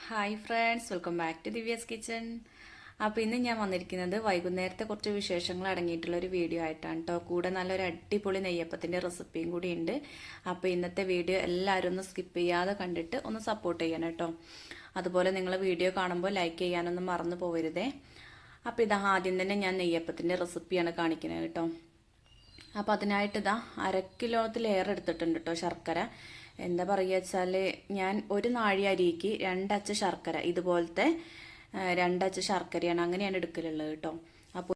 Hi friends, welcome back to Divya's kitchen. അപ്പോൾ ഇന്ന് ഞാൻ വന്നിരിക്കുന്നത് വൈകുന്നേരത്തെ കുറച്ച് വിശേഷങ്ങൾ അടങ്ങിയിട്ടുള്ള ഒരു വീഡിയോ ആയിട്ടാണ് കേട്ടോ. കൂടെ നല്ലൊരു അടിപൊളി നെയ്യപ്പത്തിൻ്റെ റെസിപ്പിയും കൂടി ഉണ്ട്. അപ്പോൾ ഇന്നത്തെ വീഡിയോ എല്ലാവരും ഒന്ന് സ്കിപ്പ് ചെയ്യാതെ കണ്ടിട്ട് ഒന്ന് സപ്പോർട്ട് ചെയ്യണം കേട്ടോ. അതുപോലെ നിങ്ങൾ വീഡിയോ കാണുമ്പോൾ ലൈക്ക് ചെയ്യാനൊന്നും മറന്നു പോകരുതേ. അപ്പോൾ ഇതാ ആദ്യം തന്നെ ഞാൻ നെയ്യപ്പത്തിൻ്റെ റെസിപ്പിയാണ് കാണിക്കുന്നത് കേട്ടോ. അപ്പോൾ അതിനായിട്ട് ഇതാ 1/2 കിലോത്തിലേറെ എടുത്തിട്ടുണ്ട് കേട്ടോ ശർക്കര. എന്താ പറയുക വെച്ചാൽ ഞാൻ ഒരു നാഴി അരിക്ക് 2 അച്ച് ശർക്കര, ഇതുപോലത്തെ 2 അച്ച് ശർക്കരയാണ് അങ്ങനെയാണ് എടുക്കലുള്ളത് കേട്ടോ. അപ്പോൾ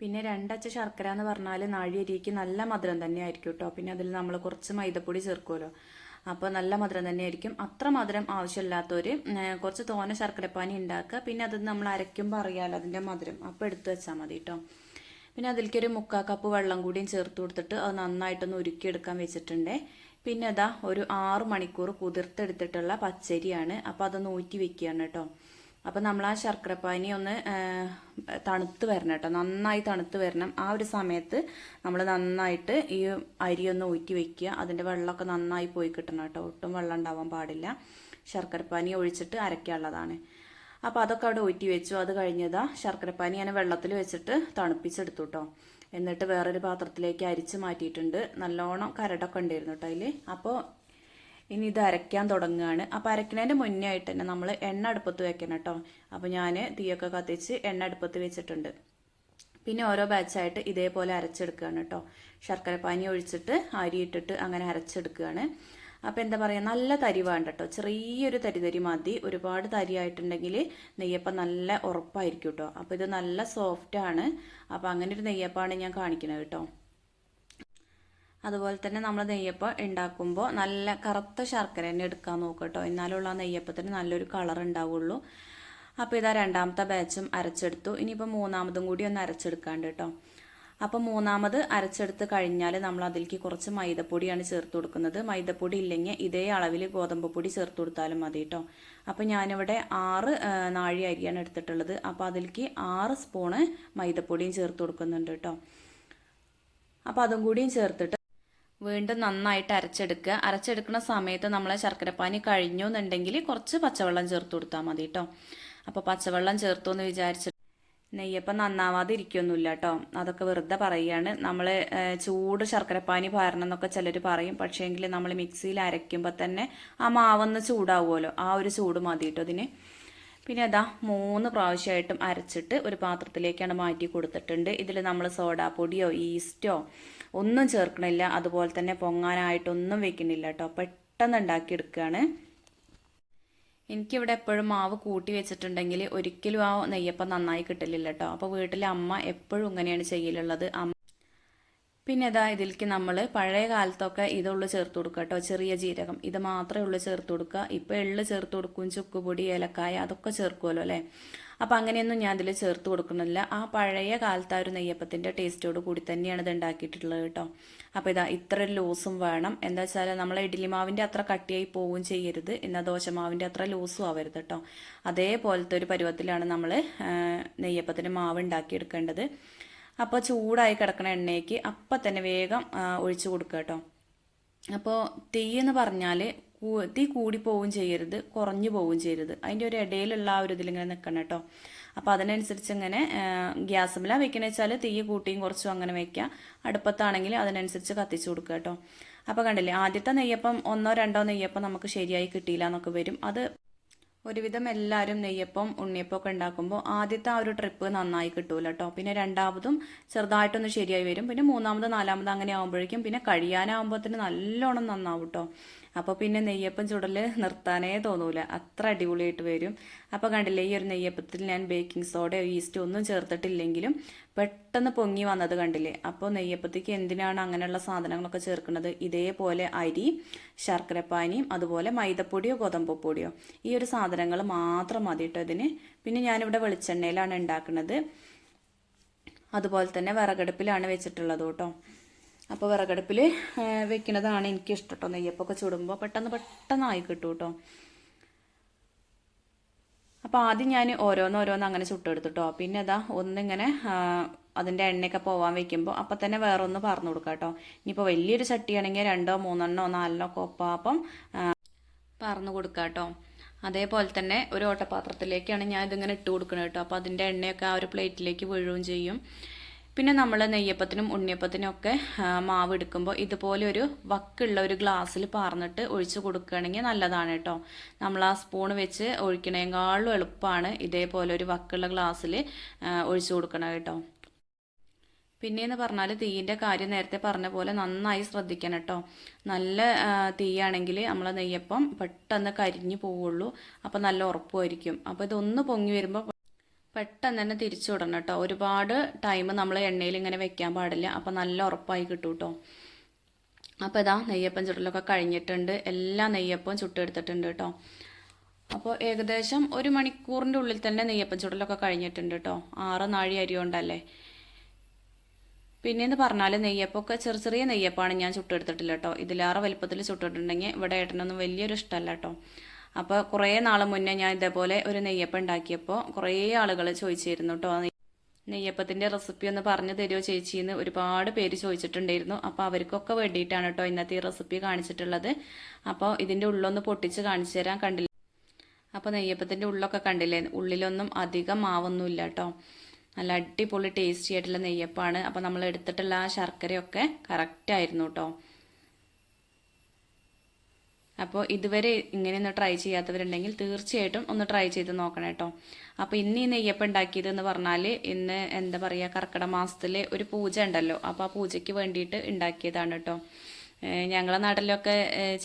പിന്നെ 2 അച്ച് ശർക്കര എന്ന് പറഞ്ഞാൽ നാഴി അരിക്ക് നല്ല മധുരം തന്നെ ആയിരിക്കും കേട്ടോ. പിന്നെ അതിൽ നമ്മൾ കുറച്ച് മൈദപ്പൊടി ചേർക്കുമല്ലോ, അപ്പോൾ നല്ല മധുരം തന്നെ ആയിരിക്കും. അത്ര മധുരം ആവശ്യമില്ലാത്തവർ കുറച്ച് തോനെ ശർക്കരപ്പാനി ഉണ്ടാക്കുക. പിന്നെ അത് നമ്മൾ അരയ്ക്കുമ്പോൾ അറിയാമല്ലോ അതിൻ്റെ മധുരം, അപ്പോൾ എടുത്ത് വെച്ചാൽ മതി കേട്ടോ. പിന്നെ അതിലേക്ക് ഒരു 3/4 കപ്പ് വെള്ളം കൂടിയും ചേർത്ത് കൊടുത്തിട്ട് അത് നന്നായിട്ടൊന്ന് ഉരുക്കിയെടുക്കാൻ വെച്ചിട്ടുണ്ട്. പിന്നെ അതാ ഒരു 6 മണിക്കൂർ കുതിർത്തെടുത്തിട്ടുള്ള പച്ചരിയാണ്. അപ്പോൾ അതൊന്ന് ഊറ്റി വെക്കുകയാണ് കേട്ടോ. അപ്പോൾ നമ്മൾ ആ ശർക്കരപ്പാനി ഒന്ന് തണുത്ത് വരണം കേട്ടോ, നന്നായി തണുത്ത് വരണം. ആ ഒരു സമയത്ത് നമ്മൾ നന്നായിട്ട് ഈ അരി ഒന്ന് ഊറ്റി വെക്കുക. അതിൻ്റെ വെള്ളമൊക്കെ നന്നായി പോയി കിട്ടണം കേട്ടോ, ഒട്ടും വെള്ളം ഉണ്ടാവാൻ പാടില്ല. ശർക്കരപ്പാനി ഒഴിച്ചിട്ട് അരയ്ക്കാനുള്ളതാണ്. അപ്പോൾ അതൊക്കെ അവിടെ ഊറ്റി വെച്ചു. അത് കഴിഞ്ഞതാ ശർക്കരപ്പാനി ഞാൻ വെള്ളത്തിൽ വെച്ചിട്ട് തണുപ്പിച്ചെടുത്തു കേട്ടോ. എന്നിട്ട് വേറൊരു പാത്രത്തിലേക്ക് അരിച്ച് മാറ്റിയിട്ടുണ്ട്. നല്ലോണം കരടൊക്കെ ഉണ്ടായിരുന്നു കേട്ടോ അതിൽ. അപ്പോൾ ഇനി ഇത് അരയ്ക്കാൻ തുടങ്ങുകയാണ്. അപ്പോൾ അരയ്ക്കുന്നതിൻ്റെ മുന്നേ ആയിട്ട് തന്നെ നമ്മൾ എണ്ണ അടുപ്പത്ത് വെക്കണം കേട്ടോ. അപ്പോൾ ഞാൻ തീയൊക്കെ കത്തിച്ച് എണ്ണ അടുപ്പത്ത് വെച്ചിട്ടുണ്ട്. പിന്നെ ഓരോ ബാച്ചായിട്ട് ഇതേപോലെ അരച്ചെടുക്കുകയാണ് കേട്ടോ. ശർക്കരപ്പാനി ഒഴിച്ചിട്ട് അരി ഇട്ടിട്ട് അങ്ങനെ അരച്ചെടുക്കുകയാണ്. അപ്പോൾ എന്താ പറയുക, നല്ല തരി വേണ്ട കേട്ടോ, ചെറിയൊരു തരി മതി. ഒരുപാട് തരി ആയിട്ടുണ്ടെങ്കിൽ നെയ്യപ്പം നല്ല ഉറപ്പായിരിക്കും കേട്ടോ. അപ്പോൾ ഇത് നല്ല സോഫ്റ്റാണ്. അപ്പോൾ അങ്ങനെ ഒരു നെയ്യപ്പമാണ് ഞാൻ കാണിക്കുന്നത് കേട്ടോ. അതുപോലെ തന്നെ നമ്മൾ നെയ്യപ്പം ഉണ്ടാക്കുമ്പോൾ നല്ല കറുത്ത ശർക്കര തന്നെ എടുക്കാൻ നോക്കുക കേട്ടോ, എന്നാലുള്ള നെയ്യപ്പത്തിന് നല്ലൊരു കളർ ഉണ്ടാവുള്ളൂ. അപ്പോൾ ഇതാ രണ്ടാമത്തെ ബാച്ചും അരച്ചെടുത്തു. ഇനിയിപ്പോൾ മൂന്നാമതും കൂടി ഒന്ന് അരച്ചെടുക്കാണ്ട് കേട്ടോ. അപ്പോൾ മൂന്നാമത് അരച്ചെടുത്ത് കഴിഞ്ഞാൽ നമ്മൾ അതിലേക്ക് കുറച്ച് മൈദപ്പൊടിയാണ് ചേർത്ത് കൊടുക്കുന്നത്. മൈദപ്പൊടി ഇല്ലെങ്കിൽ ഇതേ അളവിൽ ഗോതമ്പ് പൊടി ചേർത്ത് കൊടുത്താലും മതി കേട്ടോ. അപ്പോൾ ഞാനിവിടെ 6 നാഴി അരിയാണ് എടുത്തിട്ടുള്ളത്. അപ്പോൾ അതിലേക്ക് 6 സ്പൂണ് മൈദപ്പൊടിയും ചേർത്ത് കൊടുക്കുന്നുണ്ട് കേട്ടോ. അപ്പോൾ അതും കൂടിയും ചേർത്തിട്ട് വീണ്ടും നന്നായിട്ട് അരച്ചെടുക്കുക. അരച്ചെടുക്കുന്ന സമയത്ത് നമ്മൾ ശർക്കരപ്പാനി കഴിഞ്ഞു എന്നുണ്ടെങ്കിൽ കുറച്ച് പച്ചവെള്ളം ചേർത്ത് കൊടുത്താൽ മതി കേട്ടോ. അപ്പോൾ പച്ചവെള്ളം ചേർത്തു എന്ന് വിചാരിച്ചിട്ട് നെയ്യപ്പം നന്നാവാതെ ഇരിക്കൊന്നുമില്ല കേട്ടോ, അതൊക്കെ വെറുതെ പറയുകയാണ്. നമ്മൾ ചൂട് ശർക്കരപ്പാനി പാരണം എന്നൊക്കെ ചിലർ പറയും. പക്ഷേങ്കിൽ നമ്മൾ മിക്സിയിൽ അരയ്ക്കുമ്പോൾ തന്നെ ആ മാവൊന്ന് ചൂടാവുമല്ലോ, ആ ഒരു ചൂട് മതി കേട്ടോ ഇതിന്. പിന്നെ അതാ 3 പ്രാവശ്യമായിട്ടും അരച്ചിട്ട് ഒരു പാത്രത്തിലേക്കാണ് മാറ്റി കൊടുത്തിട്ടുണ്ട്. ഇതിൽ നമ്മൾ സോഡാപ്പൊടിയോ ഈസ്റ്റോ ഒന്നും ചേർക്കണില്ല. അതുപോലെ തന്നെ പൊങ്ങാനായിട്ടൊന്നും വെക്കണില്ല കേട്ടോ, പെട്ടെന്ന് ഉണ്ടാക്കിയെടുക്കുകയാണ്. എനിക്കിവിടെ എപ്പോഴും മാവ് കൂട്ടി വെച്ചിട്ടുണ്ടെങ്കിൽ ഒരിക്കലും ആ നെയ്യപ്പം നന്നായി കിട്ടലില്ല കേട്ടോ. അപ്പോൾ വീട്ടിലെ അമ്മ എപ്പോഴും ഇങ്ങനെയാണ് ചെയ്യലുള്ളത്. പിന്നെ ഇതാ ഇതിലേക്ക് നമ്മൾ പഴയ കാലത്തൊക്കെ ഇതുള്ളു ചേർത്ത് കൊടുക്കുക കേട്ടോ, ചെറിയ ജീരകം ഇത് മാത്രമേ ഉള്ളൂ ചേർത്ത് കൊടുക്കുക. ഇപ്പോൾ എള്ള് ചേർത്ത് കൊടുക്കും, ചുക്കുപൊടി, ഏലക്കായ അതൊക്കെ ചേർക്കുമല്ലോ അല്ലേ. അപ്പോൾ അങ്ങനെയൊന്നും ഞാൻ ഇതിൽ ചേർത്ത് കൊടുക്കുന്നില്ല. ആ പഴയ കാലത്ത് ആ ഒരു നെയ്യപ്പത്തിൻ്റെ ടേസ്റ്റോട് കൂടി തന്നെയാണ് ഇത് ഉണ്ടാക്കിയിട്ടുള്ളത് കേട്ടോ. അപ്പോൾ ഇതാ ഇത്ര ലൂസും വേണം. എന്താ വെച്ചാൽ നമ്മൾ ഇഡ്ഡലി മാവിൻ്റെ അത്ര കട്ടിയായി പോവുകയും ചെയ്യരുത്, എന്നാൽ ദോശമാവിൻ്റെ അത്ര ലൂസും ആവരുത് കേട്ടോ. അതേപോലത്തെ ഒരു പരുവത്തിലാണ് നമ്മൾ നെയ്യപ്പത്തിന് മാവ് ഉണ്ടാക്കിയെടുക്കേണ്ടത്. അപ്പോൾ ചൂടായി കിടക്കുന്ന എണ്ണയ്ക്ക് അപ്പം തന്നെ വേഗം ഒഴിച്ചു കൊടുക്കുക കേട്ടോ. അപ്പോൾ തീ എന്ന് പറഞ്ഞാൽ തീ കൂടി പോവുകയും ചെയ്യരുത്, കുറഞ്ഞു പോവുകയും ചെയ്യരുത്. അതിൻ്റെ ഒരു ഇടയിലുള്ള ആ ഒരു ഇതിലിങ്ങനെ നിൽക്കണം കേട്ടോ. അപ്പോൾ അതിനനുസരിച്ച് ഇങ്ങനെ ഗ്യാസുമിലാണ് വെക്കണമെന്ന് വെച്ചാൽ തീ കൂട്ടിയും കുറച്ചും അങ്ങനെ വെക്കുക. അടുപ്പത്താണെങ്കിൽ അതിനനുസരിച്ച് കത്തിച്ചു കൊടുക്കുക കേട്ടോ. അപ്പോൾ കണ്ടില്ലേ, ആദ്യത്തെ നെയ്യപ്പം 1 2 നെയ്യപ്പം നമുക്ക് ശരിയായി കിട്ടിയില്ല എന്നൊക്കെ വരും. അത് ഒരുവിധം എല്ലാവരും നെയ്യപ്പം ഉണ്ണിയപ്പം ഒക്കെ ഉണ്ടാക്കുമ്പോൾ ആദ്യത്തെ ആ ഒരു ട്രിപ്പ് നന്നായി കിട്ടൂല കേട്ടോ. പിന്നെ രണ്ടാമതും ചെറുതായിട്ടൊന്ന് ശരിയായി വരും. പിന്നെ മൂന്നാമത് 4ാമത് അങ്ങനെ ആകുമ്പോഴേക്കും പിന്നെ കഴിയാനാകുമ്പോഴത്തേന് നല്ലോണം നന്നാവും കേട്ടോ. അപ്പോൾ പിന്നെ നെയ്യപ്പം ചുടൽ നിർത്താനേ തോന്നൂല, അത്ര അടിപൊളിയായിട്ട് വരും. അപ്പോൾ കണ്ടില്ലേ, ഈ ഒരു നെയ്യപ്പത്തിൽ ഞാൻ ബേക്കിംഗ് സോഡയോ ഈസ്റ്റോ ഒന്നും ചേർത്തിട്ടില്ലെങ്കിലും പെട്ടെന്ന് പൊങ്ങി വന്നത് കണ്ടില്ലേ. അപ്പോൾ നെയ്യപ്പത്തേക്ക് എന്തിനാണ് അങ്ങനെയുള്ള സാധനങ്ങളൊക്കെ ചേർക്കുന്നത്? ഇതേപോലെ അരി, ശർക്കരപ്പാനിയും അതുപോലെ മൈദപ്പൊടിയോ ഗോതമ്പ് പൊടിയോ ഈ ഒരു സാധനങ്ങൾ മാത്രം മതി കേട്ടോ ഇതിന്. പിന്നെ ഞാനിവിടെ വെളിച്ചെണ്ണയിലാണ് ഉണ്ടാക്കുന്നത്. അതുപോലെ തന്നെ വിറകടുപ്പിലാണ് വെച്ചിട്ടുള്ളത് കേട്ടോ. അപ്പോൾ വിറകടുപ്പിൽ വെക്കുന്നതാണ് എനിക്കിഷ്ടം കേട്ടോ. നെയ്യപ്പൊക്കെ ചുടുമ്പോൾ പെട്ടെന്നായി കിട്ടും കേട്ടോ. അപ്പോൾ ആദ്യം ഞാൻ ഓരോന്നോരോന്ന് അങ്ങനെ ചുട്ടെടുത്തിട്ടോ. പിന്നെ അതാ ഒന്നിങ്ങനെ അതിൻ്റെ എണ്ണയൊക്കെ പോവാൻ വെക്കുമ്പോൾ അപ്പം തന്നെ വേറെ ഒന്ന് പറഞ്ഞു കൊടുക്കാം കേട്ടോ. ഇനിയിപ്പോൾ വലിയൊരു ചട്ടിയാണെങ്കിൽ 2 3 4 ഒക്കെ ഒപ്പം പറന്ന് കൊടുക്കാം കേട്ടോ. അതേപോലെ തന്നെ ഒരു ഓട്ടപാത്രത്തിലേക്കാണ് ഞാൻ ഇതിങ്ങനെ ഇട്ട് കൊടുക്കുന്നത് കേട്ടോ. അപ്പോൾ അതിൻ്റെ എണ്ണയൊക്കെ ആ ഒരു പ്ലേറ്റിലേക്ക് വീഴുകയും ചെയ്യും. പിന്നെ നമ്മൾ നെയ്യപ്പത്തിനും ഉണ്ണിയപ്പത്തിനും ഒക്കെ മാവ് എടുക്കുമ്പോൾ ഇതുപോലെ ഒരു വക്കുള്ള ഒരു ഗ്ലാസ്സിൽ പാർന്നിട്ട് ഒഴിച്ച് കൊടുക്കുകയാണെങ്കിൽ നല്ലതാണ് കേട്ടോ. നമ്മൾ ആ സ്പൂൺ വെച്ച് ഒഴിക്കണേക്കാളും എളുപ്പമാണ് ഇതേപോലെ ഒരു വക്കുള്ള ഗ്ലാസ്സിൽ ഒഴിച്ച് കൊടുക്കണം കേട്ടോ. പിന്നെയെന്ന് പറഞ്ഞാൽ തീയിൻ്റെ കാര്യം നേരത്തെ പറഞ്ഞ പോലെ നന്നായി ശ്രദ്ധിക്കണം കേട്ടോ. നല്ല തീയാണെങ്കിൽ നമ്മളെ നെയ്യപ്പം പെട്ടെന്ന് കരിഞ്ഞു പോവുള്ളൂ. അപ്പോൾ നല്ല ഉറപ്പുമായിരിക്കും. അപ്പോൾ ഇതൊന്ന് പൊങ്ങി വരുമ്പോൾ പെട്ടെന്ന് തന്നെ തിരിച്ചു വിടണം കേട്ടോ. ഒരുപാട് ടൈം നമ്മൾ എണ്ണയിൽ ഇങ്ങനെ വെക്കാൻ പാടില്ല. അപ്പോൾ നല്ല ഉറപ്പായി കിട്ടും കേട്ടോ. അപ്പോൾ ഇതാ നെയ്യപ്പം ചുടലൊക്കെ കഴിഞ്ഞിട്ടുണ്ട്. എല്ലാ നെയ്യപ്പവും ചുട്ടെടുത്തിട്ടുണ്ട് കേട്ടോ. അപ്പോൾ ഏകദേശം 1 മണിക്കൂറിൻ്റെ ഉള്ളിൽ തന്നെ നെയ്യപ്പം ചുടലൊക്കെ കഴിഞ്ഞിട്ടുണ്ട് കേട്ടോ. 6 നാഴി അരി കൊണ്ടല്ലേ. പിന്നെയെന്ന് പറഞ്ഞാൽ നെയ്യപ്പമൊക്കെ ചെറിയ നെയ്യപ്പമാണ് ഞാൻ ചുട്ടെടുത്തിട്ടില്ല കേട്ടോ. ഇതിലേറെ വലുപ്പത്തിൽ ചുട്ടിട്ടുണ്ടെങ്കിൽ ഇവിടെ ഏട്ടനൊന്നും വലിയൊരു ഇഷ്ടമല്ല കേട്ടോ. അപ്പോൾ കുറേ നാൾ മുന്നേ ഞാൻ ഇതേപോലെ ഒരു നെയ്യപ്പം ഉണ്ടാക്കിയപ്പോൾ കുറേ ആളുകൾ ചോദിച്ചിരുന്നു കേട്ടോ, നെയ്യപ്പത്തിൻ്റെ റെസിപ്പി ഒന്ന് പറഞ്ഞു തരുമോ ചേച്ചിന്ന് ഒരുപാട് പേര് ചോദിച്ചിട്ടുണ്ടായിരുന്നു. അപ്പോൾ അവർക്കൊക്കെ വേണ്ടിയിട്ടാണ് കേട്ടോ ഇന്നത്തെ ഈ റെസിപ്പി കാണിച്ചിട്ടുള്ളത്. അപ്പോൾ ഇതിൻ്റെ ഉള്ളൊന്ന് പൊട്ടിച്ച് കാണിച്ചു തരാൻ. കണ്ടില്ല? അപ്പോൾ നെയ്യപ്പത്തിൻ്റെ ഉള്ളൊക്കെ കണ്ടില്ലേ? ഉള്ളിലൊന്നും അധികം മാവൊന്നുമില്ല കേട്ടോ. നല്ല അടിപൊളി ടേസ്റ്റി ആയിട്ടുള്ള നെയ്യപ്പമാണ്. അപ്പോൾ നമ്മൾ എടുത്തിട്ടുള്ള ആ ശർക്കരയൊക്കെ കറക്റ്റായിരുന്നു കേട്ടോ. അപ്പോൾ ഇതുവരെ ഇങ്ങനെയൊന്ന് ട്രൈ ചെയ്യാത്തവരുണ്ടെങ്കിൽ തീർച്ചയായിട്ടും ഒന്ന് ട്രൈ ചെയ്ത് നോക്കണം കേട്ടോ. അപ്പോൾ ഇന്ന് ഈ നെയ്യപ്പം ഉണ്ടാക്കിയതെന്ന് പറഞ്ഞാൽ ഇന്ന് എന്താ പറയുക, കർക്കിടക മാസത്തിൽ ഒരു പൂജ ഉണ്ടല്ലോ. അപ്പോൾ ആ പൂജയ്ക്ക് വേണ്ടിയിട്ട് ഉണ്ടാക്കിയതാണ് കേട്ടോ. ഞങ്ങളെ നാട്ടിലൊക്കെ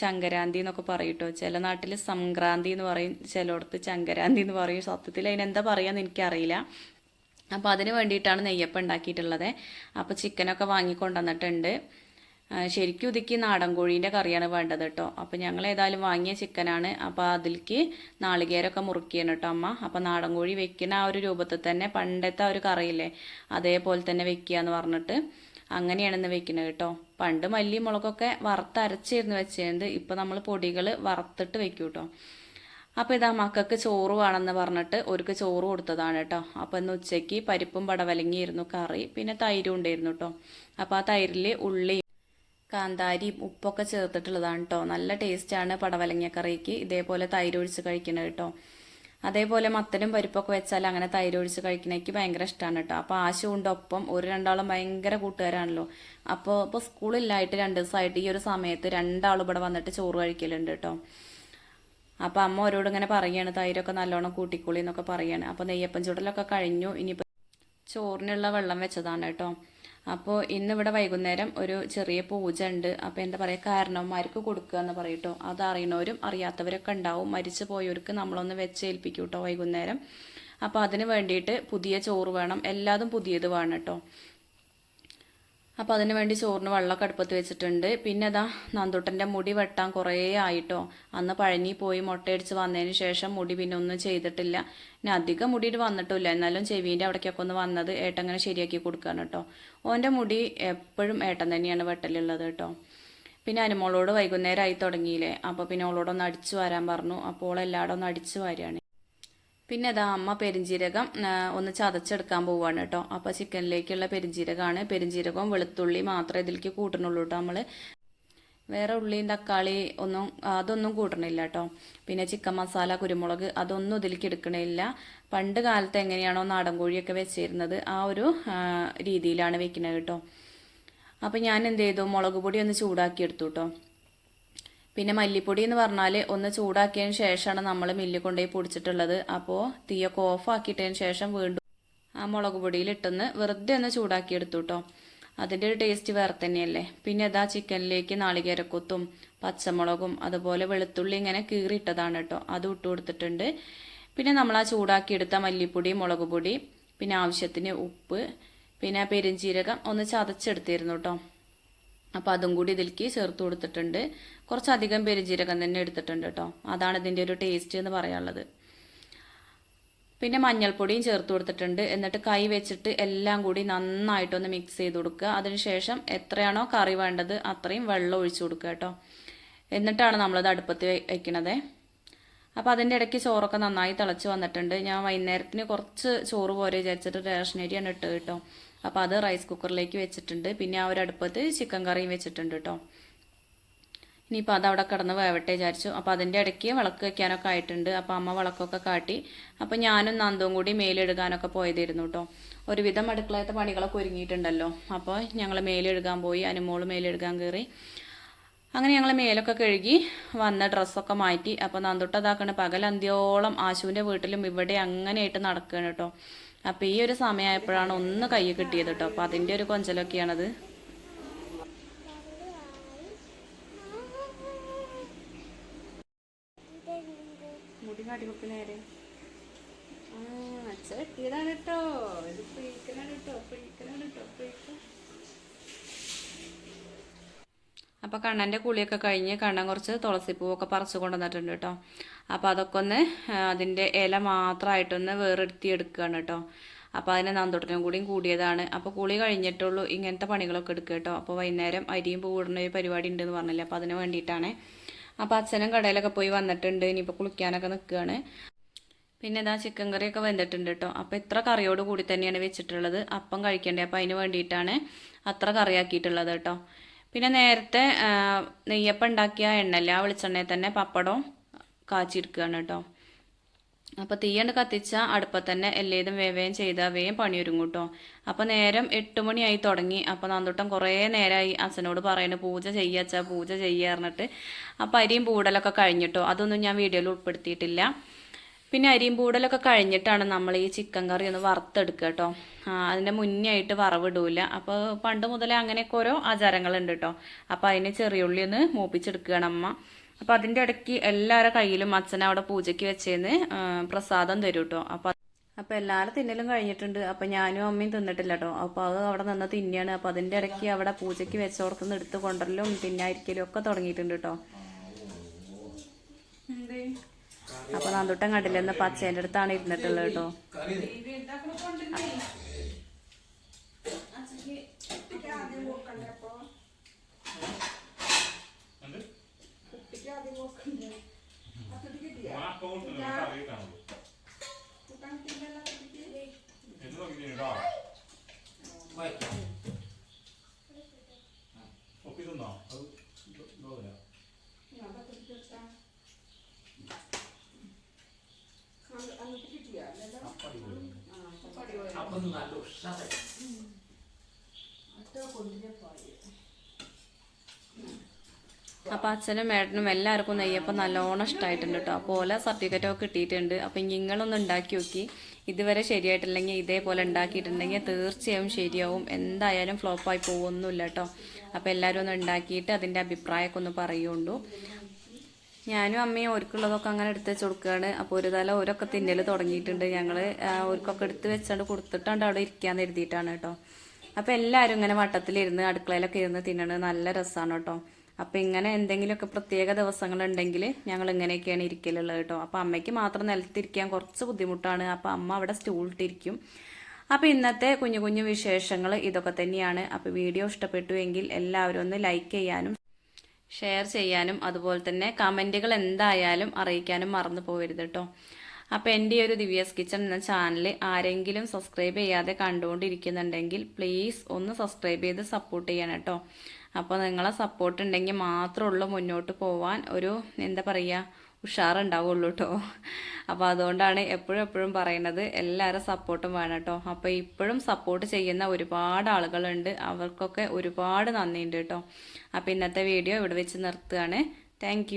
ചങ്കരാന്തി എന്നൊക്കെ പറയും കേട്ടോ. ചില നാട്ടിൽ സംക്രാന്തി എന്ന് പറയും, ചിലയിടത്ത് ചങ്കരാന്തി എന്ന് പറയും. സത്യത്തിൽ അതിനെന്താ പറയുകയെന്ന് എനിക്കറിയില്ല. അപ്പോൾ അതിന് വേണ്ടിയിട്ടാണ് നെയ്യപ്പം ഉണ്ടാക്കിയിട്ടുള്ളത്. അപ്പോൾ ചിക്കനൊക്കെ വാങ്ങിക്കൊണ്ടുവന്നിട്ടുണ്ട്. ശരിക്കും ഇതിക്ക് നാടൻ കോഴീൻ്റെ കറിയാണ് വേണ്ടത് കേട്ടോ. അപ്പോൾ ഞങ്ങൾ ഏതായാലും വാങ്ങിയ ചിക്കനാണ്. അപ്പോൾ അതിലേക്ക് നാളികേരമൊക്കെ മുറുക്കിയാണ് കേട്ടോ അമ്മ. അപ്പോൾ നാടൻ കോഴി വെക്കുന്ന ആ ഒരു രൂപത്തിൽ തന്നെ പണ്ടത്തെ ആ ഒരു കറിയില്ലേ അതേപോലെ തന്നെ വെക്കുക എന്ന് പറഞ്ഞിട്ട് അങ്ങനെയാണ് ഇന്ന് വെക്കുന്നത് കേട്ടോ. പണ്ട് മല്ലി മുളകൊക്കെ വറുത്തരച്ചിരുന്ന് വെച്ചത്. ഇപ്പോൾ നമ്മൾ പൊടികൾ വറുത്തിട്ട് വെക്കും കേട്ടോ. അപ്പോൾ ഇതാ മക്കൾക്ക് ചോറ് വേണമെന്ന് പറഞ്ഞിട്ട് ഒരുക്ക് ചോറ് കൊടുത്തതാണ് കേട്ടോ. അപ്പോൾ ഇന്ന് ഉച്ചയ്ക്ക് പരിപ്പും പടവലങ്ങിയിരുന്നു കറി, പിന്നെ തൈരും ഉണ്ടായിരുന്നു കേട്ടോ. അപ്പോൾ ആ തൈരിൽ ഉള്ളിയും കാന്താരിയും ഉപ്പൊക്കെ ചേർത്തിട്ടുള്ളതാണ് കേട്ടോ. നല്ല ടേസ്റ്റാണ് പടവലങ്ങ കറിക്ക് ഇതേപോലെ തൈര് ഒഴിച്ച് കഴിക്കുന്നത് കേട്ടോ. അതേപോലെ മത്തനും പരിപ്പൊക്കെ വെച്ചാൽ അങ്ങനെ തൈര് ഒഴിച്ച് കഴിക്കണേക്ക് ഭയങ്കര ഇഷ്ടമാണ് കേട്ടോ. അപ്പോൾ ആശുണ്ട് ഒപ്പം ഒരു രണ്ടാളും ഭയങ്കര കൂട്ടുകാരാണല്ലോ. അപ്പോൾ സ്കൂളിലായിട്ട് 2 ദിവസമായിട്ട് ഈ ഒരു സമയത്ത് 2 ആൾ ഇവിടെ വന്നിട്ട് ചോറ് കഴിക്കലുണ്ട് കേട്ടോ. അപ്പോൾ അമ്മ അവരോട് ഇങ്ങനെ പറയുകയാണ് തൈരൊക്കെ നല്ലോണം കൂട്ടിക്കൂളി എന്നൊക്കെ പറയുകയാണ്. അപ്പോൾ നെയ്യപ്പം ചുടലൊക്കെ കഴിഞ്ഞു. ഇനിയിപ്പോൾ ചോറിനുള്ള വെള്ളം വെച്ചതാണ് കേട്ടോ. അപ്പോൾ ഇന്നിവിടെ വൈകുന്നേരം ഒരു ചെറിയ പൂജ ഉണ്ട്. അപ്പോൾ എന്താ പറയുക, കാരണവന്മാർക്ക് കൊടുക്കുക എന്ന് പറയും കേട്ടോ. അത് അറിയണവരും അറിയാത്തവരൊക്കെ ഉണ്ടാവും. മരിച്ചു പോയവർക്ക് നമ്മളൊന്ന് വെച്ചേൽപ്പിക്കും കേട്ടോ വൈകുന്നേരം. അപ്പോൾ അതിന് വേണ്ടിയിട്ട് പുതിയ ചോറ് വേണം, എല്ലാതും പുതിയത് വേണം കേട്ടോ. അപ്പോൾ അതിന് വേണ്ടി ചോറിന് വെള്ളമൊക്കെ അടുപ്പത്ത് വെച്ചിട്ടുണ്ട്. പിന്നെ അതാ നന്ദൂട്ടൻ്റെ മുടി വെട്ടാൻ കുറേ ആയിട്ടോ. അന്ന് പഴനി പോയി മുട്ടയടിച്ച് വന്നതിന് ശേഷം മുടി പിന്നെ ഒന്നും ചെയ്തിട്ടില്ല. പിന്നെ അധികം മുടിയിട്ട് വന്നിട്ടില്ല, എന്നാലും ചെവീൻ്റെ അവിടേക്കൊക്കെ ഒന്ന് വന്നത് ഏട്ടൻ അങ്ങനെ ശരിയാക്കി കൊടുക്കുകയാണ് കേട്ടോ. ഓൻ്റെ മുടി എപ്പോഴും ഏട്ടൻ തന്നെയാണ് വെട്ടലുള്ളത് കേട്ടോ. പിന്നെ അനുമോളോട് വൈകുന്നേരം ആയി തുടങ്ങിയില്ലേ, അപ്പോൾ പിന്നെ അവളോടൊന്ന് അടിച്ചു വരാൻ പറഞ്ഞു. അപ്പോൾ എല്ലായിടും ഒന്ന് അടിച്ചു വരികയാണ്. പിന്നെ അതാ അമ്മ പെരിഞ്ജീരകം ഒന്ന് ചതച്ചെടുക്കാൻ പോവുകയാണ് കേട്ടോ. അപ്പോൾ ചിക്കനിലേക്കുള്ള പെരിഞ്ജീരകമാണ്. പെരിഞ്ജീരകവും വെളുത്തുള്ളി മാത്രമേ ഇതിലേക്ക് കൂട്ടണുള്ളൂ കേട്ടോ. നമ്മൾ വേറെ ഉള്ളിയും തക്കാളി അതൊന്നും കൂട്ടണില്ല കേട്ടോ. പിന്നെ ചിക്കൻ മസാല, കുരുമുളക് അതൊന്നും ഇതിലേക്ക് എടുക്കണില്ല. പണ്ട് കാലത്ത് എങ്ങനെയാണോ നാടൻ കോഴിയൊക്കെ വെച്ചിരുന്നത് ആ ഒരു രീതിയിലാണ് വെക്കുന്നത് കേട്ടോ. അപ്പോൾ ഞാൻ എന്ത് ചെയ്തു, മുളക് പൊടി ഒന്ന് ചൂടാക്കി എടുത്തു കേട്ടോ. പിന്നെ മല്ലിപ്പൊടി എന്ന് പറഞ്ഞാൽ ഒന്ന് ചൂടാക്കിയതിന് ശേഷമാണ് നമ്മൾ മില്ലിൽ കൊണ്ടുപോയി പൊടിച്ചിട്ടുള്ളത്. അപ്പോൾ തീയൊക്കെ ഓഫ് ആക്കിയിട്ടതിന് ശേഷം വീണ്ടും ആ മുളക് പൊടിയിലിട്ടൊന്ന് വെറുതെ ഒന്ന് ചൂടാക്കി എടുത്തു കേട്ടോ. അതിൻ്റെ ഒരു ടേസ്റ്റ് വേറെ തന്നെയല്ലേ. പിന്നെ അതാ ചിക്കനിലേക്ക് നാളികേരക്കൊത്തും പച്ചമുളകും അതുപോലെ വെളുത്തുള്ളി ഇങ്ങനെ കീറിയിട്ടതാണ് കേട്ടോ, അത് ഇട്ട് കൊടുത്തിട്ടുണ്ട്. പിന്നെ നമ്മൾ ആ ചൂടാക്കിയെടുത്ത മല്ലിപ്പൊടി, മുളക് പൊടി, പിന്നെ ആവശ്യത്തിന് ഉപ്പ്, പിന്നെ പെരുംജീരകം ഒന്ന് ചതച്ചെടുത്തിരുന്നു കേട്ടോ. അപ്പോൾ അതും കൂടി ഇതിലേക്ക് ചേർത്ത് കൊടുത്തിട്ടുണ്ട്. കുറച്ചധികം പെരുംജീരകം തന്നെ എടുത്തിട്ടുണ്ട് കേട്ടോ. അതാണ് ഇതിൻ്റെ ഒരു ടേസ്റ്റ് എന്ന് പറയാനുള്ളത്. പിന്നെ മഞ്ഞൾപ്പൊടിയും ചേർത്ത് കൊടുത്തിട്ടുണ്ട്. എന്നിട്ട് കൈ വെച്ചിട്ട് എല്ലാം കൂടി നന്നായിട്ടൊന്ന് മിക്സ് ചെയ്ത് കൊടുക്കുക. അതിനുശേഷം എത്രയാണോ കറി വേണ്ടത് അത്രയും വെള്ളം ഒഴിച്ചു കൊടുക്കുക കേട്ടോ. എന്നിട്ടാണ് നമ്മളത് അടുപ്പത്ത് വയ്ക്കണത്. അപ്പോൾ അതിൻ്റെ ഇടയ്ക്ക് ചോറൊക്കെ നന്നായി തിളച്ച് വന്നിട്ടുണ്ട്. ഞാൻ വൈകുന്നേരത്തിന് കുറച്ച് ചോറ് പോരെ വിചാരിച്ചിട്ട് റേഷൻ അരിയാണ് ഇട്ട് കേട്ടോ. അപ്പോൾ അത് റൈസ് കുക്കറിലേക്ക് വെച്ചിട്ടുണ്ട്. പിന്നെ ആ ഒരു അടുപ്പത്ത് ചിക്കൻ കറിയും വെച്ചിട്ടുണ്ട് കേട്ടോ. ഇനിയിപ്പോൾ അതവിടെ കിടന്ന് വേവട്ടെ വിചാരിച്ചു. അപ്പോൾ അതിൻ്റെ ഇടയ്ക്ക് വിളക്ക് വെക്കാനൊക്കെ ആയിട്ടുണ്ട്. അപ്പോൾ അമ്മ വിളക്കൊക്കെ കാട്ടി. അപ്പോൾ ഞാനും നന്ദും കൂടി മേലെഴുകാനൊക്കെ പോയതായിരുന്നു കേട്ടോ. ഒരുവിധം അടുക്കളയത്തെ പണികളൊക്കെ ഒരുങ്ങിയിട്ടുണ്ടല്ലോ. അപ്പോൾ ഞങ്ങൾ മേലെഴുകാൻ പോയി. അനുമോള് മേലെഴുകാൻ കയറി. അങ്ങനെ ഞങ്ങൾ മേലൊക്കെ കഴുകി വന്ന ഡ്രസ്സൊക്കെ മാറ്റി. അപ്പോൾ നന്ദുട്ടതാക്കണ പകലന്ത്യോളം ആശുവിൻ്റെ വീട്ടിലും ഇവിടെ അങ്ങനെയായിട്ട് നടക്കുകയാണ് കേട്ടോ. അപ്പോൾ ഈ ഒരു സമയമായപ്പോഴാണ് ഒന്ന് കൈ കിട്ടിയത് കേട്ടോ. അപ്പോൾ അതിൻ്റെ ഒരു കൊഞ്ചലൊക്കെയാണത്. മുടി കാട്ടിവെക്ക് നേരെ. അച്ഛ വെട്ടിയതാണ് കേട്ടോ. ഇത് ഫ്രീക്കനാണ് കേട്ടോ. ഫ്രീക്കനാണ് കേട്ടോ. ഫ്രീക്കൻ. അപ്പോൾ കണ്ണൻ്റെ കുളിയൊക്കെ കഴിഞ്ഞ് കണ്ണൻ കുറച്ച് തുളസിപ്പൂവൊക്കെ പറിച്ചു കൊണ്ടുവന്നിട്ടുണ്ട് കേട്ടോ. അപ്പോൾ അതൊക്കെ ഒന്ന് അതിൻ്റെ ഇല മാത്രമായിട്ടൊന്ന് വേറെടുത്തി എടുക്കുകയാണ് കേട്ടോ. അപ്പോൾ അതിന് നന്ദോട്ടനും കൂടിയും കൂടിയതാണ്. അപ്പോൾ കുളി കഴിഞ്ഞിട്ടുള്ളൂ ഇങ്ങനത്തെ പണികളൊക്കെ എടുക്കുക കേട്ടോ. അപ്പോൾ വൈകുന്നേരം അരിയും പൂവിടുന്ന ഒരു പരിപാടി ഉണ്ടെന്ന് പറഞ്ഞില്ലേ, അപ്പോൾ അതിന് വേണ്ടിയിട്ടാണ്. അപ്പോൾ അച്ഛനും കടയിലൊക്കെ പോയി വന്നിട്ടുണ്ട്. ഇനിയിപ്പോൾ കുളിക്കാനൊക്കെ നിൽക്കുകയാണ്. പിന്നെ ഇതാ ചിക്കൻ കറിയൊക്കെ വെന്തിട്ടുണ്ട് കേട്ടോ. അപ്പോൾ ഇത്ര കറിയോട് കൂടി തന്നെയാണ് വെച്ചിട്ടുള്ളത്. അപ്പം കഴിക്കണ്ടേ, അപ്പോൾ അതിന് വേണ്ടിയിട്ടാണ് അത്ര കറിയാക്കിയിട്ടുള്ളത് കേട്ടോ. പിന്നെ നേരത്തെ നെയ്യപ്പം ഉണ്ടാക്കിയ എണ്ണല്ല, ആ വെളിച്ചെണ്ണയിൽ തന്നെ പപ്പടവും കാച്ചിയെടുക്കുകയാണ് കേട്ടോ. അപ്പോൾ തീയണ്ട് കത്തിച്ച അടുപ്പത്ത് തന്നെ എല്ലേതും വേവേം ചെയ്താൽ വേഗം പണിയൊരുങ്ങും കേട്ടോ. അപ്പോൾ നേരം 8 മണിയായി തുടങ്ങി. അപ്പോൾ നന്ദോട്ടം കുറേ നേരമായി അച്ഛനോട് പറയുന്നത് പൂജ ചെയ്യാച്ചാ പൂജ ചെയ്യാറിഞ്ഞിട്ട്. അപ്പോൾ അരിയും പൂടലൊക്കെ കഴിഞ്ഞിട്ടോ. അതൊന്നും ഞാൻ വീഡിയോയിൽ ഉൾപ്പെടുത്തിയിട്ടില്ല. പിന്നെ അരിയും പൂടലൊക്കെ കഴിഞ്ഞിട്ടാണ് നമ്മൾ ഈ ചിക്കൻ കറി ഒന്ന് വറുത്തെടുക്കുക കേട്ടോ. അതിൻ്റെ മുന്നേ ആയിട്ട് വറവിടൂല. അപ്പോൾ പണ്ട് മുതലേ അങ്ങനെയൊക്കെ ഓരോ ആചാരങ്ങളുണ്ട് കേട്ടോ. അപ്പോൾ അതിന് ചെറിയുള്ളി ഒന്ന് മൂപ്പിച്ചെടുക്കുകയാണ് അമ്മ. അപ്പോൾ അതിൻ്റെ ഇടയ്ക്ക് എല്ലാവരുടെ കയ്യിലും അച്ഛൻ അവിടെ പൂജയ്ക്ക് വെച്ചേന്ന് പ്രസാദം തരും കേട്ടോ. അപ്പോൾ എല്ലാവരും തിന്നലും കഴിഞ്ഞിട്ടുണ്ട്. അപ്പോൾ ഞാനും അമ്മയും തിന്നിട്ടില്ല കേട്ടോ. അപ്പോൾ അത് അവിടെ നിന്ന് തിന്നെയാണ്. അപ്പോൾ അതിൻ്റെ ഇടയ്ക്ക് അവിടെ പൂജയ്ക്ക് വെച്ചോർത്തുനിന്ന് എടുത്ത് കൊണ്ടരലും തിന്നായിരിക്കലും ഒക്കെ തുടങ്ങിയിട്ടുണ്ട് കേട്ടോ. അപ്പോൾ നന്ദുട്ടൻ കണ്ടില്ലെന്ന് പച്ചേൻ്റെ അടുത്താണ് ഇരുന്നിട്ടുള്ളത് കേട്ടോ. അപ്പോൾ അച്ഛനും മേട്ടനും എല്ലാവർക്കും നെയ്യപ്പം നല്ലോണം ഇഷ്ടമായിട്ടുണ്ട് കേട്ടോ. അപ്പോൾ ഓല സർട്ടിഫിക്കറ്റൊക്കെ കിട്ടിയിട്ടുണ്ട്. അപ്പോൾ നിങ്ങളൊന്ന് ഉണ്ടാക്കി നോക്കി. ഇതുവരെ ശരിയായിട്ടില്ലെങ്കിൽ ഇതേപോലെ ഉണ്ടാക്കിയിട്ടുണ്ടെങ്കിൽ തീർച്ചയായും ശരിയാവും. എന്തായാലും ഫ്ലോപ്പായി പോകുമൊന്നുമില്ല കേട്ടോ. അപ്പോൾ എല്ലാവരും ഒന്ന് ഉണ്ടാക്കിയിട്ട് അതിൻ്റെ അഭിപ്രായമൊക്കെ ഒന്ന് പറയുള്ളൂ. ഞാനും അമ്മയും ഓർക്കുള്ളതൊക്കെ അങ്ങനെ എടുത്ത് വെച്ച് കൊടുക്കുകയാണ്. അപ്പോൾ ഒരു തല ഓരൊക്കെ തിന്നൽ തുടങ്ങിയിട്ടുണ്ട്. ഞങ്ങൾ ഓർക്കൊക്കെ എടുത്ത് വെച്ചാണ്ട് കൊടുത്തിട്ടാണ്ട് അവിടെ ഇരിക്കാന്ന് എഴുതിയിട്ടാണ് കേട്ടോ. അപ്പോൾ എല്ലാവരും ഇങ്ങനെ വട്ടത്തിലിരുന്ന് അടുക്കളയിലൊക്കെ ഇരുന്ന് തിന്നണത് നല്ല രസമാണ് കേട്ടോ. അപ്പോൾ ഇങ്ങനെ എന്തെങ്കിലുമൊക്കെ പ്രത്യേക ദിവസങ്ങളുണ്ടെങ്കിൽ ഞങ്ങൾ ഇങ്ങനെയൊക്കെയാണ് ഇരിക്കലുള്ളത് കേട്ടോ. അപ്പോൾ അമ്മയ്ക്ക് മാത്രം നിലത്തിരിക്കാൻ കുറച്ച് ബുദ്ധിമുട്ടാണ്. അപ്പോൾ അമ്മ അവിടെ സ്റ്റൂളിട്ടിരിക്കും. അപ്പോൾ ഇന്നത്തെ കുഞ്ഞു കുഞ്ഞു വിശേഷങ്ങൾ ഇതൊക്കെ തന്നെയാണ്. അപ്പോൾ വീഡിയോ ഇഷ്ടപ്പെട്ടു എങ്കിൽ എല്ലാവരും ഒന്ന് ലൈക്ക് ചെയ്യാനും ഷെയർ ചെയ്യാനും അതുപോലെ തന്നെ കമൻറ്റുകൾ എന്തായാലും അറിയിക്കാനും മറന്നു പോകരുത് കേട്ടോ. അപ്പോൾ എൻ്റെ ഒരു ദിവ്യാസ് കിച്ചൺ എന്ന ചാനൽ ആരെങ്കിലും സബ്സ്ക്രൈബ് ചെയ്യാതെ കണ്ടുകൊണ്ടിരിക്കുന്നുണ്ടെങ്കിൽ പ്ലീസ് ഒന്ന് സബ്സ്ക്രൈബ് ചെയ്ത് സപ്പോർട്ട് ചെയ്യണം കേട്ടോ. അപ്പോൾ നിങ്ങളെ സപ്പോർട്ട് ഉണ്ടെങ്കിൽ മാത്രമേ ഉള്ളൂ മുന്നോട്ട് പോവാൻ ഒരു എന്താ പറയുക ഉഷാറുണ്ടാവുള്ളൂ കേട്ടോ. അപ്പോൾ അതുകൊണ്ടാണ് എപ്പോഴും പറയുന്നത് എല്ലാവരും സപ്പോർട്ടും വേണം കേട്ടോ. അപ്പോൾ ഇപ്പോഴും സപ്പോർട്ട് ചെയ്യുന്ന ഒരുപാട് ആളുകളുണ്ട്. അവർക്കൊക്കെ ഒരുപാട് നന്ദിയുണ്ട് കേട്ടോ. അപ്പോൾ ഇന്നത്തെ വീഡിയോ ഇവിടെ വെച്ച് നിർത്തുകയാണ്. താങ്ക്